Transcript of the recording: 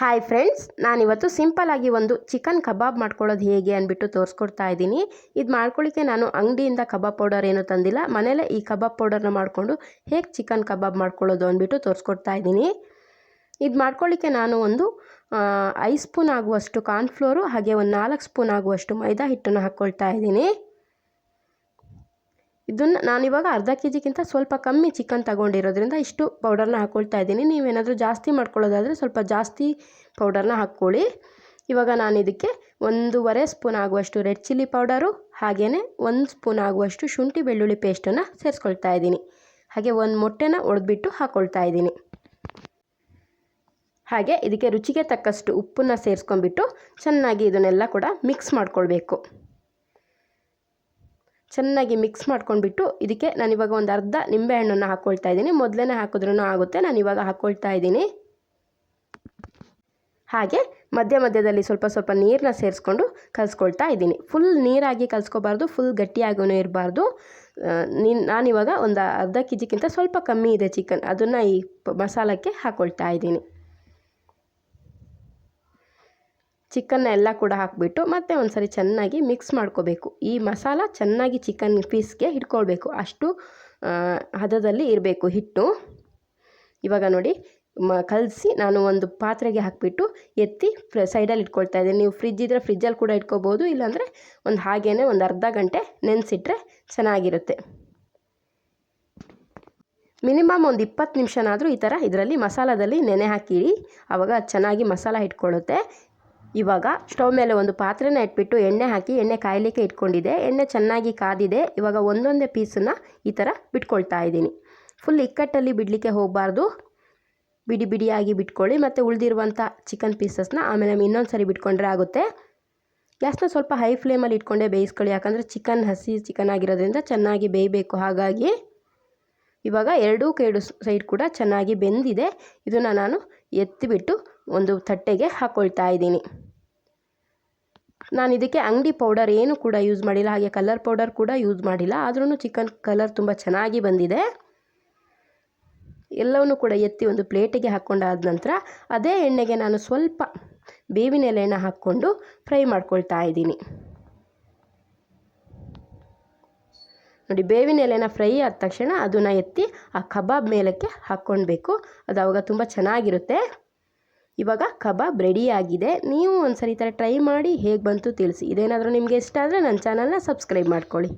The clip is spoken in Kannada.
ಹಾಯ್ ಫ್ರೆಂಡ್ಸ್, ನಾನಿವತ್ತು ಸಿಂಪಲ್ಲಾಗಿ ಒಂದು ಚಿಕನ್ ಕಬಾಬ್ ಮಾಡ್ಕೊಳ್ಳೋದು ಹೇಗೆ ಅಂದ್ಬಿಟ್ಟು ತೋರಿಸ್ಕೊಡ್ತಾ ಇದ್ದೀನಿ. ಇದು ಮಾಡ್ಕೊಳ್ಳಿಕ್ಕೆ ನಾನು ಅಂಗಡಿಯಿಂದ ಕಬಾಬ್ ಪೌಡರ್ ಏನೂ ತಂದಿಲ್ಲ. ಮನೇಲೇ ಈ ಕಬಾಬ್ ಪೌಡರ್ನ ಮಾಡಿಕೊಂಡು ಹೇಗೆ ಚಿಕನ್ ಕಬಾಬ್ ಮಾಡ್ಕೊಳ್ಳೋದು ಅಂದ್ಬಿಟ್ಟು ತೋರಿಸ್ಕೊಡ್ತಾ ಇದ್ದೀನಿ. ಇದು ಮಾಡ್ಕೊಳ್ಳಿಕ್ಕೆ ನಾನು ಒಂದು 5 ಸ್ಪೂನ್ ಆಗುವಷ್ಟು ಕಾರ್ನ್ಫ್ಲೋರು ಹಾಗೆ ಒಂದು 4 ಸ್ಪೂನ್ ಆಗುವಷ್ಟು ಮೈದಾ ಹಿಟ್ಟನ್ನು ಹಾಕ್ಕೊಳ್ತಾ ಇದ್ದೀನಿ. ಇದನ್ನು ನಾನಿವಾಗ ಅರ್ಧ ಕೆಜಿಗಿಂತ ಸ್ವಲ್ಪ ಕಮ್ಮಿ ಚಿಕನ್ ತಗೊಂಡಿರೋದ್ರಿಂದ ಇಷ್ಟು ಪೌಡರ್ನ ಹಾಕ್ಕೊಳ್ತಾ ಇದ್ದೀನಿ. ನೀವೇನಾದರೂ ಜಾಸ್ತಿ ಮಾಡ್ಕೊಳ್ಳೋದಾದರೆ ಸ್ವಲ್ಪ ಜಾಸ್ತಿ ಪೌಡರ್ನ ಹಾಕ್ಕೊಳ್ಳಿ. ಇವಾಗ ನಾನು ಇದಕ್ಕೆ 1.5 ಸ್ಪೂನ್ ಆಗುವಷ್ಟು ರೆಡ್ ಚಿಲ್ಲಿ ಪೌಡರು ಹಾಗೆಯೇ 1 ಸ್ಪೂನ್ ಆಗುವಷ್ಟು ಶುಂಠಿ ಬೆಳ್ಳುಳ್ಳಿ ಪೇಸ್ಟನ್ನು ಸೇರಿಸ್ಕೊಳ್ತಾ ಇದ್ದೀನಿ. ಹಾಗೆ ಒಂದು ಮೊಟ್ಟೆನ ಒಡೆದ್ಬಿಟ್ಟು ಹಾಕ್ಕೊಳ್ತಾ ಇದ್ದೀನಿ. ಹಾಗೆ ಇದಕ್ಕೆ ರುಚಿಗೆ ತಕ್ಕಷ್ಟು ಉಪ್ಪನ್ನು ಸೇರಿಸ್ಕೊಂಡ್ಬಿಟ್ಟು ಚೆನ್ನಾಗಿ ಇದನ್ನೆಲ್ಲ ಕೂಡ ಮಿಕ್ಸ್ ಮಾಡ್ಕೊಳ್ಬೇಕು. ಚೆನ್ನಾಗಿ ಮಿಕ್ಸ್ ಮಾಡ್ಕೊಂಡ್ಬಿಟ್ಟು ಇದಕ್ಕೆ ನಾನಿವಾಗ ಒಂದು ಅರ್ಧ ನಿಂಬೆಹಣ್ಣನ್ನು ಹಾಕ್ಕೊಳ್ತಾ ಇದ್ದೀನಿ. ಮೊದಲೇ ಹಾಕಿದ್ರೂ ಆಗುತ್ತೆ, ನಾನಿವಾಗ ಹಾಕ್ಕೊಳ್ತಾ ಇದ್ದೀನಿ. ಹಾಗೆ ಮಧ್ಯದಲ್ಲಿ ಸ್ವಲ್ಪ ನೀರನ್ನ ಸೇರಿಸ್ಕೊಂಡು ಕಲಿಸ್ಕೊಳ್ತಾ ಇದ್ದೀನಿ. ಫುಲ್ ನೀರಾಗಿ ಕಲಿಸ್ಕೋಬಾರ್ದು, ಫುಲ್ ಗಟ್ಟಿಯಾಗೂ ಇರಬಾರ್ದು. ನಾನಿವಾಗ ಒಂದು ಅರ್ಧ ಕೆಜಿಗಿಂತ ಸ್ವಲ್ಪ ಕಮ್ಮಿ ಇದೆ ಚಿಕನ್, ಅದನ್ನು ಈ ಮಸಾಲಕ್ಕೆ ಹಾಕ್ಕೊಳ್ತಾ ಇದ್ದೀನಿ. ಚಿಕನ್ನ ಎಲ್ಲ ಕೂಡ ಹಾಕಿಬಿಟ್ಟು ಮತ್ತೆ ಒಂದು ಸರಿ ಚೆನ್ನಾಗಿ ಮಿಕ್ಸ್ ಮಾಡ್ಕೋಬೇಕು. ಈ ಮಸಾಲ ಚೆನ್ನಾಗಿ ಚಿಕನ್ ಪೀಸ್ಗೆ ಹಿಡ್ಕೊಳ್ಬೇಕು, ಅಷ್ಟು ಹದದಲ್ಲಿ ಇರಬೇಕು ಹಿಟ್ಟು. ಇವಾಗ ನೋಡಿ ಕಲಸಿ ನಾನು ಒಂದು ಪಾತ್ರೆಗೆ ಹಾಕಿಬಿಟ್ಟು ಎತ್ತಿ ಸೈಡಲ್ಲಿ ಇಟ್ಕೊಳ್ತಾ ಇದ್ದೀನಿ. ನೀವು ಫ್ರಿಜ್ ಇದ್ದರೆ ಫ್ರಿಜ್ಜಲ್ಲಿ ಕೂಡ ಇಟ್ಕೋಬೋದು, ಇಲ್ಲಾಂದರೆ ಒಂದು ಹಾಗೇ ಒಂದು ಅರ್ಧ ಗಂಟೆ ನೆನೆಸಿಟ್ರೆ ಚೆನ್ನಾಗಿರುತ್ತೆ. ಮಿನಿಮಮ್ ಒಂದು 20 ನಿಮಿಷನಾದರೂ ಈ ಥರ ಇದರಲ್ಲಿ ಮಸಾಲದಲ್ಲಿ ನೆನೆ ಹಾಕಿಡಿ, ಆವಾಗ ಚೆನ್ನಾಗಿ ಮಸಾಲ ಇಟ್ಕೊಳ್ಳುತ್ತೆ. ಇವಾಗ ಸ್ಟವ್ ಮೇಲೆ ಒಂದು ಪಾತ್ರೆನ ಇಟ್ಬಿಟ್ಟು ಎಣ್ಣೆ ಹಾಕಿ ಎಣ್ಣೆ ಕಾಯಲಿಕ್ಕೆ ಇಟ್ಕೊಂಡಿದ್ದೆ. ಎಣ್ಣೆ ಚೆನ್ನಾಗಿ ಕಾದಿದೆ. ಇವಾಗ ಒಂದೊಂದೇ ಪೀಸನ್ನು ಈ ಥರ ಬಿಟ್ಕೊಳ್ತಾ ಇದ್ದೀನಿ. ಫುಲ್ ಇಕ್ಕಟ್ಟಲ್ಲಿ ಬಿಡಲಿಕ್ಕೆ ಹೋಗಬಾರ್ದು, ಬಿಡಿಯಾಗಿ ಬಿಟ್ಕೊಳ್ಳಿ. ಮತ್ತು ಉಳಿದಿರುವಂಥ ಚಿಕನ್ ಪೀಸಸ್ನ ಆಮೇಲೆ ಇನ್ನೊಂದು ಸರಿ ಬಿಟ್ಕೊಂಡ್ರೆ ಆಗುತ್ತೆ. ಗ್ಯಾಸ್ನ ಸ್ವಲ್ಪ ಹೈ ಫ್ಲೇಮಲ್ಲಿ ಇಟ್ಕೊಂಡೇ ಬೇಯಿಸ್ಕೊಳ್ಳಿ, ಯಾಕಂದರೆ ಚಿಕನ್ ಹಸಿ ಚಿಕನ್ ಆಗಿರೋದ್ರಿಂದ ಚೆನ್ನಾಗಿ ಬೇಯಬೇಕು. ಹಾಗಾಗಿ ಇವಾಗ ಎರಡೂ ಸೈಡ್ ಕೂಡ ಚೆನ್ನಾಗಿ ಬೆಂದಿದೆ. ಇದನ್ನು ನಾನು ಎತ್ತಿಬಿಟ್ಟು ಒಂದು ತಟ್ಟೆಗೆ ಹಾಕ್ಕೊಳ್ತಾ ಇದ್ದೀನಿ. ನಾನು ಇದಕ್ಕೆ ಅಂಗಡಿ ಪೌಡರ್ ಏನು ಕೂಡ ಯೂಸ್ ಮಾಡಿಲ್ಲ, ಹಾಗೆ ಕಲರ್ ಪೌಡರ್ ಕೂಡ ಯೂಸ್ ಮಾಡಿಲ್ಲ. ಆದ್ರೂ ಚಿಕನ್ ಕಲರ್ ತುಂಬ ಚೆನ್ನಾಗಿ ಬಂದಿದೆ. ಎಲ್ಲವನ್ನೂ ಕೂಡ ಎತ್ತಿ ಒಂದು ಪ್ಲೇಟಿಗೆ ಹಾಕ್ಕೊಂಡಾದ ನಂತರ ಅದೇ ಎಣ್ಣೆಗೆ ನಾನು ಸ್ವಲ್ಪ ಬೇವಿನ ಎಲೆಯನ್ನು ಹಾಕ್ಕೊಂಡು ಫ್ರೈ ಮಾಡ್ಕೊಳ್ತಾ ಇದ್ದೀನಿ. ನೋಡಿ, ಬೇವಿನ ಎಲೆನ ಫ್ರೈ ಆದ ತಕ್ಷಣ ಅದನ್ನು ಎತ್ತಿ ಆ ಕಬಾಬ್ ಮೇಲಕ್ಕೆ ಹಾಕ್ಕೊಳ್ಬೇಕು. ಅದು ಆವಾಗ ತುಂಬ ಚೆನ್ನಾಗಿರುತ್ತೆ. ಇವಾಗ ಕಬಾಬ್ ರೆಡಿಯಾಗಿದೆ. ನೀವು ಒಂದು ಸರಿ ಥರ ಟ್ರೈ ಮಾಡಿ ಹೇಗೆ ಬಂತು ತಿಳಿಸಿ. ಇದೇನಾದರೂ ನಿಮಗೆ ಇಷ್ಟ ಆದರೆ ನನ್ನ ಚಾನಲ್ನ ಸಬ್ಸ್ಕ್ರೈಬ್ ಮಾಡ್ಕೊಳ್ಳಿ.